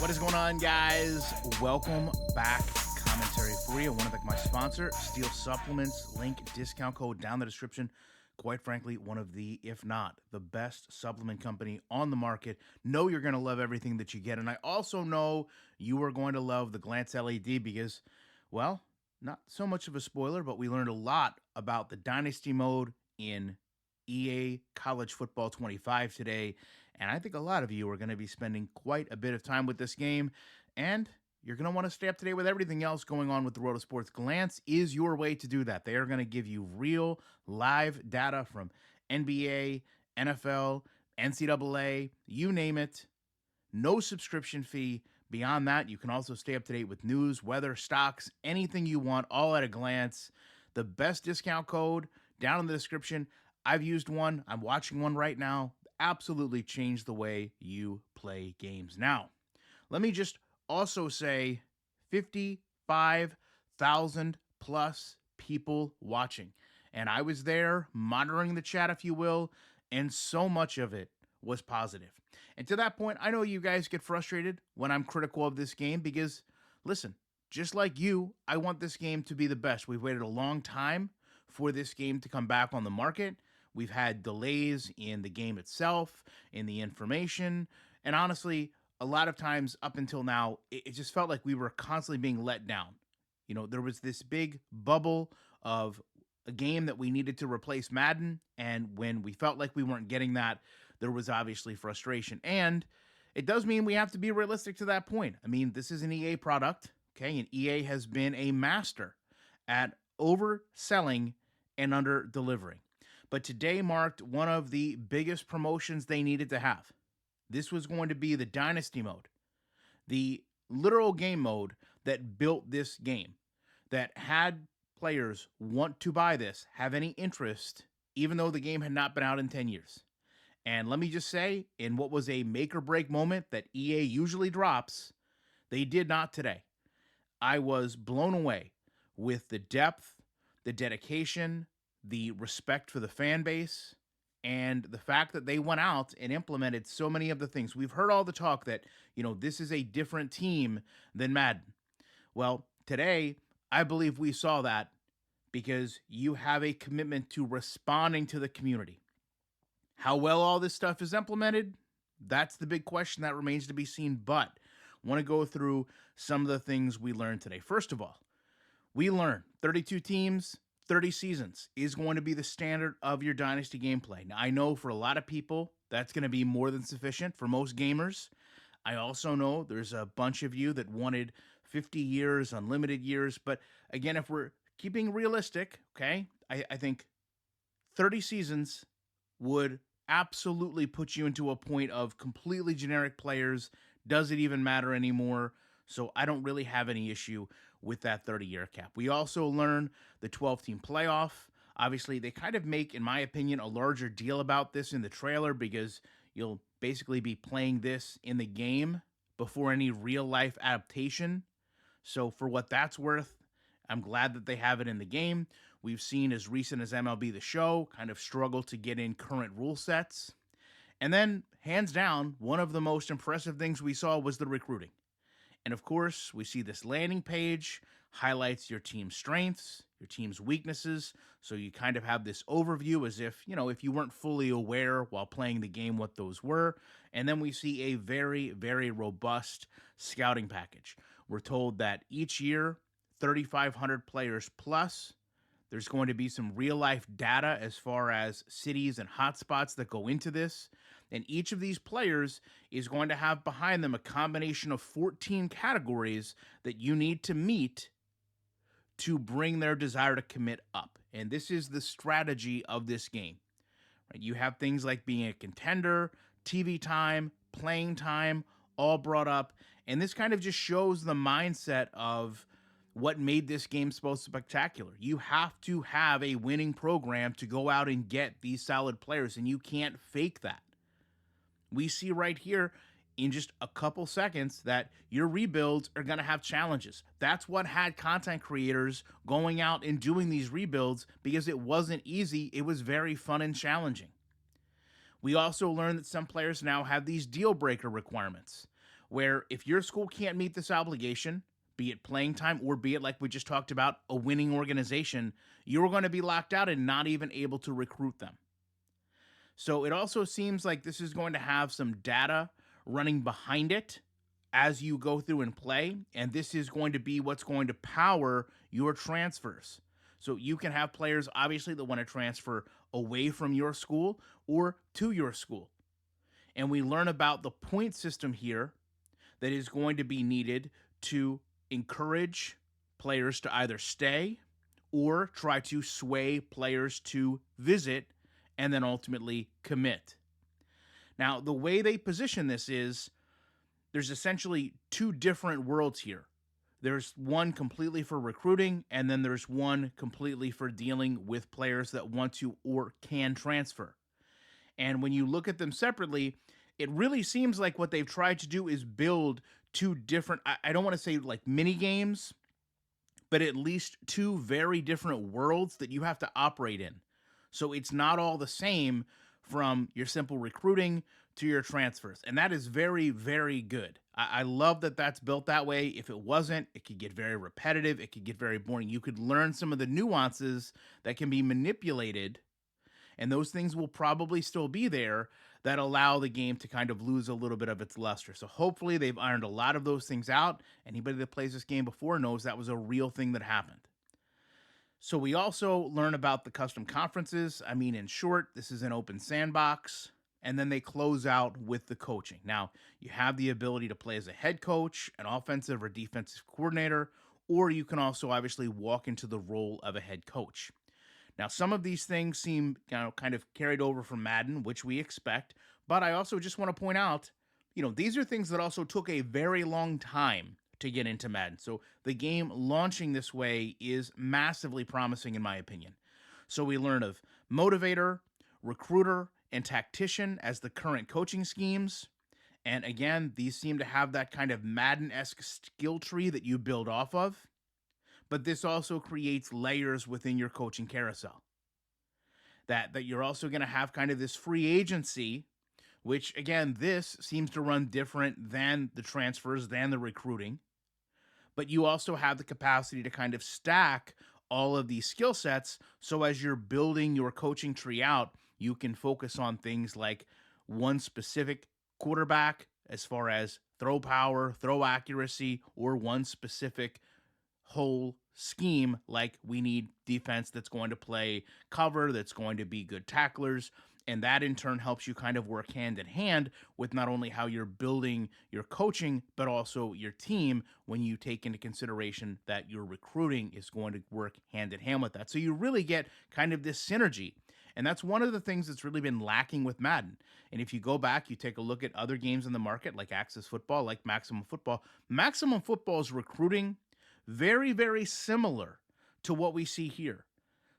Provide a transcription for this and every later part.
What is going on, guys? Welcome back. Commentary free. I want to thank my sponsor, Steel Supplements. Link discount code down the description. Quite frankly, one of the, if not the best supplement company on the market. Know you're going to love everything that you get. And I also know you are going to love the Glance LED because, well, not so much of a spoiler, but we learned a lot about the Dynasty mode in EA College Football 25 today, and I think a lot of you are going to be spending quite a bit of time with this game, and you're going to want to stay up to date with everything else going on with the world of sports. Glance is your way to do that. They are going to give you real, live data from NBA, NFL, NCAA, you name it. No subscription fee. Beyond that, you can also stay up to date with news, weather, stocks, anything you want, all at a glance. The best discount code down in the description. I've used one. I'm watching one right now. Absolutely changed the way you play games. Now, let me just also say 55,000 plus people watching. And I was there monitoring the chat, if you will, and so much of it was positive. And to that point, I know you guys get frustrated when I'm critical of this game because, listen, just like you, I want this game to be the best. We've waited a long time for this game to come back on the market. We've had delays in the game itself, in the information, and honestly, a lot of times up until now, it just felt like we were constantly being let down. You know, there was this big bubble of a game that we needed to replace Madden, and when we felt like we weren't getting that, there was obviously frustration. And it does mean we have to be realistic to that point. I mean, this is an EA product, okay, and EA has been a master at overselling and under delivering. But today marked one of the biggest promotions they needed to have. This was going to be the Dynasty mode, the literal game mode that built this game, that had players want to buy this, have any interest, even though the game had not been out in 10 years. And let me just say, in what was a make or break moment that EA usually drops, they did not today. I was blown away with the depth, the dedication, the respect for the fan base, and the fact that they went out and implemented so many of the things. We've heard all the talk that, this is a different team than Madden. Well, today, I believe we saw that because you have a commitment to responding to the community. How well all this stuff is implemented, that's the big question that remains to be seen, but I want to go through some of the things we learned today. First of all, we learned 32 teams, 30 seasons is going to be the standard of your Dynasty gameplay. Now, I know for a lot of people, that's going to be more than sufficient for most gamers. I also know there's a bunch of you that wanted 50 years, unlimited years. But again, if we're keeping realistic, okay, I think 30 seasons would absolutely put you into a point of completely generic players. Does it even matter anymore? So I don't really have any issue with that 30-year cap. We also learn the 12-team playoff. Obviously, they kind of make, in my opinion, a larger deal about this in the trailer because you'll basically be playing this in the game before any real-life adaptation. So for what that's worth, I'm glad that they have it in the game. We've seen as recent as MLB The Show kind of struggle to get in current rule sets. And then, hands down, one of the most impressive things we saw was the recruiting. And of course, we see this landing page highlights your team's strengths, your team's weaknesses. So you kind of have this overview as if, if you weren't fully aware while playing the game what those were. And then we see a very, very robust scouting package. We're told that each year, 3,500 players plus. There's going to be some real life data as far as cities and hotspots that go into this. And each of these players is going to have behind them a combination of 14 categories that you need to meet to bring their desire to commit up. And this is the strategy of this game. Right? You have things like being a contender, TV time, playing time, all brought up. And this kind of just shows the mindset of what made this game so spectacular. You have to have a winning program to go out and get these solid players, and you can't fake that. We see right here in just a couple seconds that your rebuilds are going to have challenges. That's what had content creators going out and doing these rebuilds because it wasn't easy. It was very fun and challenging. We also learned that some players now have these deal breaker requirements. where if your school can't meet this obligation, be it playing time or be it like we just talked about, a winning organization, you're going to be locked out and not even able to recruit them. So it also seems like this is going to have some data running behind it as you go through and play. And this is going to be what's going to power your transfers. So you can have players, obviously, that want to transfer away from your school or to your school. And we learn about the point system here that is going to be needed to encourage players to either stay or try to sway players to visit and then ultimately commit. Now, the way they position this is there's essentially two different worlds here. There's one completely for recruiting, and then there's one completely for dealing with players that want to or can transfer. And when you look at them separately, it really seems like what they've tried to do is build two different, I don't want to say like mini games, but at least two very different worlds that you have to operate in. So it's not all the same from your simple recruiting to your transfers. And that is very, very good. I love that that's built that way. If it wasn't, it could get very repetitive. It could get very boring. You could learn some of the nuances that can be manipulated, and those things will probably still be there that allow the game to kind of lose a little bit of its luster. So hopefully they've ironed a lot of those things out. Anybody that plays this game before knows that was a real thing that happened. So we also learn about the custom conferences. I mean, in short, this is an open sandbox. And then they close out with the coaching. Now, you have the ability to play as a head coach, an offensive or defensive coordinator, or you can also obviously walk into the role of a head coach. Now, some of these things seem kind of carried over from Madden, which we expect. But I also just want to point out, these are things that also took a very long time to get into Madden. So the game launching this way is massively promising, in my opinion. So we learn of motivator, recruiter, and tactician as the current coaching schemes. And again, these seem to have that kind of Madden-esque skill tree that you build off of. But this also creates layers within your coaching carousel. That you're also going to have kind of this free agency, which again, this seems to run different than the transfers, than the recruiting. But you also have the capacity to kind of stack all of these skill sets. So as you're building your coaching tree out, you can focus on things like one specific quarterback as far as throw power, throw accuracy, or one specific whole scheme, like we need defense that's going to play cover, that's going to be good tacklers. And that in turn helps you kind of work hand in hand with not only how you're building your coaching, but also your team when you take into consideration that your recruiting is going to work hand in hand with that. So you really get kind of this synergy. And that's one of the things that's really been lacking with Madden. And if you go back, you take a look at other games in the market like Access Football, like Maximum Football's recruiting very, very similar to what we see here.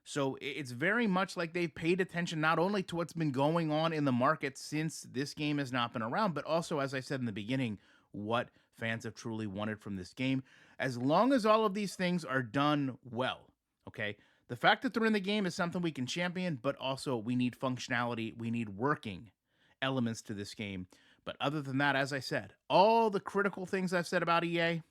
So it's very much like they've paid attention not only to what's been going on in the market since this game has not been around, but also, as I said in the beginning, what fans have truly wanted from this game. As long as all of these things are done well, okay? The fact that they're in the game is something we can champion, but also we need functionality, we need working elements to this game. But other than that, as I said, all the critical things I've said about EA,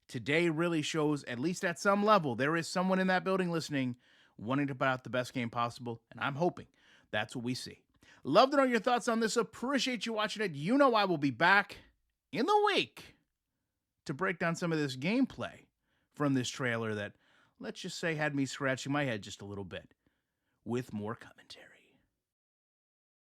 today really shows, at least at some level, there is someone in that building listening wanting to put out the best game possible, and I'm hoping that's what we see. Love to know your thoughts on this. Appreciate you watching it. You know I will be back in the week to break down some of this gameplay from this trailer that, let's just say, had me scratching my head just a little bit with more commentary.